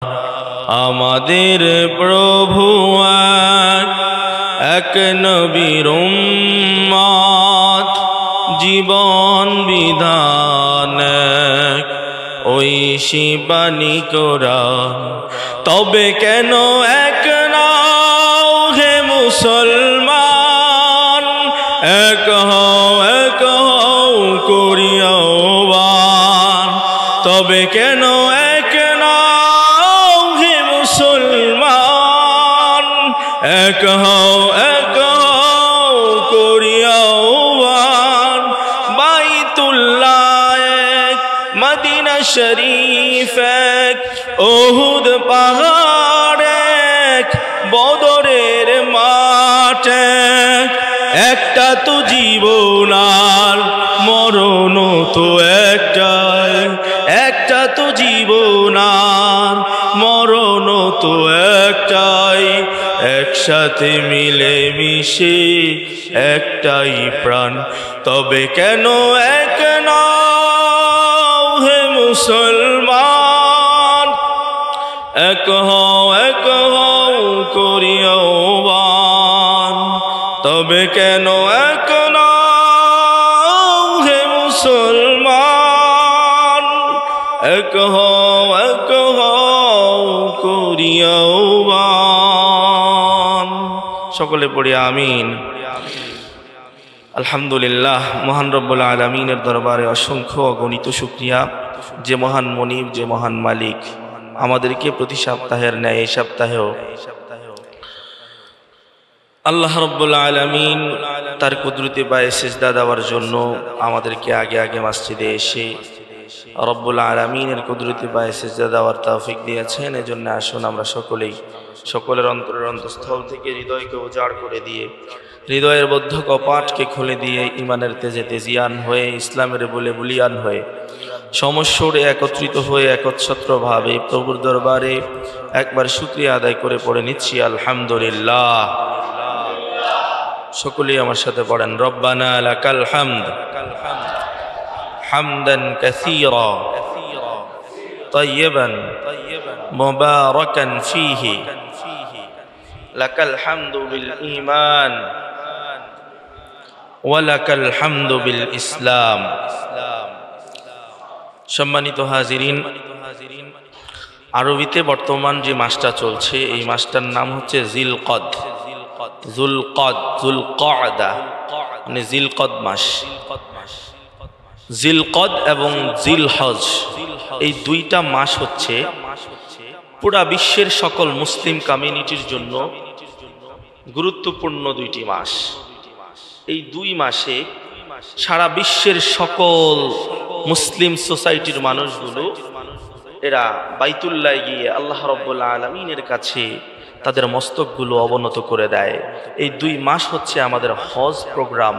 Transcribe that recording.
আমাদের প্রভু এক নবীর উম্মত, জীবন বিধান ওই শিবানী কোরআন। তবে কেন এক নাও হে মুসলমান, এক হও করিয়া আহ্বান। তবে কেন এক নাও হে মুসলমান, এক হও করিয়া আহ্বান। বাইতুল্লাহ এক, মদিনা শরীফ এক, উহুদ পাহাড় এক, বদরের মাঠ এক। একটা তো জীবন আর মরণ তো একটাই, একটা তো জীবন আর মরণ তো একটাই। একসাথে মিলে মিশে একটাই প্রাণ। তবে কেন এক নাও হে মুসলমান, এক হও করিয়া আহ্বান। তবে কেন এক নাও হে মুসলমান, এক হও করিয়া আহ্বান। সকলে পড়ি আমিন। আলহামদুলিল্লাহ। মহান রব্বুল আলামিনের দরবারে অসংখ্য অগণিত শুকরিয়া, যে মহান মনিব, যে মহান মালিক আমাদেরকে প্রতি সপ্তাহের ন্যায় এই সপ্তাহেও আল্লাহ রব্বুল আলামিন তার কুদরতে পায়ে সিজদা দেওয়ার জন্য আমাদেরকে আগে আগে মসজিদে এসে রব্বুল আলামিনের কুদরতে পায়ে সিজদা দেওয়ার তৌফিক দিয়েছেন। এজন্য আসুন আমরা সকলের অন্তরের অন্তঃস্থল থেকে হৃদয়কে উজাড় করে দিয়ে, হৃদয়ের বদ্ধ কপাটকে খুলে দিয়ে, ইমানের তেজে তেজিয়ান হয়ে, ইসলামের বলে বলিয়ান হয়ে, সমস্বরে একত্রিত হয়ে একচ্ছত্রভাবে প্রভুর দরবারে একবার শুকরিয়া আদায় করে পড়ে নিচ্ছি আলহামদুলিল্লাহ। সকলেই আমার সাথে পড়েন, রব্বানা লাকাল হামদ হামদান কাসীরা তাইয়িবান মুবারাকান ফীহি, লাকাল হামদু বিল ঈমান ওয়া লাকাল হামদু বিল ইসলাম। সম্মানিত হাজিরিন, আরবিতে বর্তমান যে মাসটা চলছে এই মাসটার নাম হচ্ছে জিলকদ, জুলকআদা মানে জিলকদ মাস। জিলকদ এবং জিলহজ এই দুইটা মাস হচ্ছে পুরা বিশ্বের সকল মুসলিম কমিউনিটির জন্য গুরুত্বপূর্ণ দুইটি মাস। এই দুই মাসে সারা বিশ্বের সকল মুসলিম সোসাইটির মানুষগুলো এরা বাইতুল্লাহ গিয়ে আল্লাহ রাব্বুল আলামিনের কাছে তাদের মস্তকগুলো অবনত করে দেয়। এই দুই মাস হচ্ছে আমাদের হজ প্রোগ্রাম।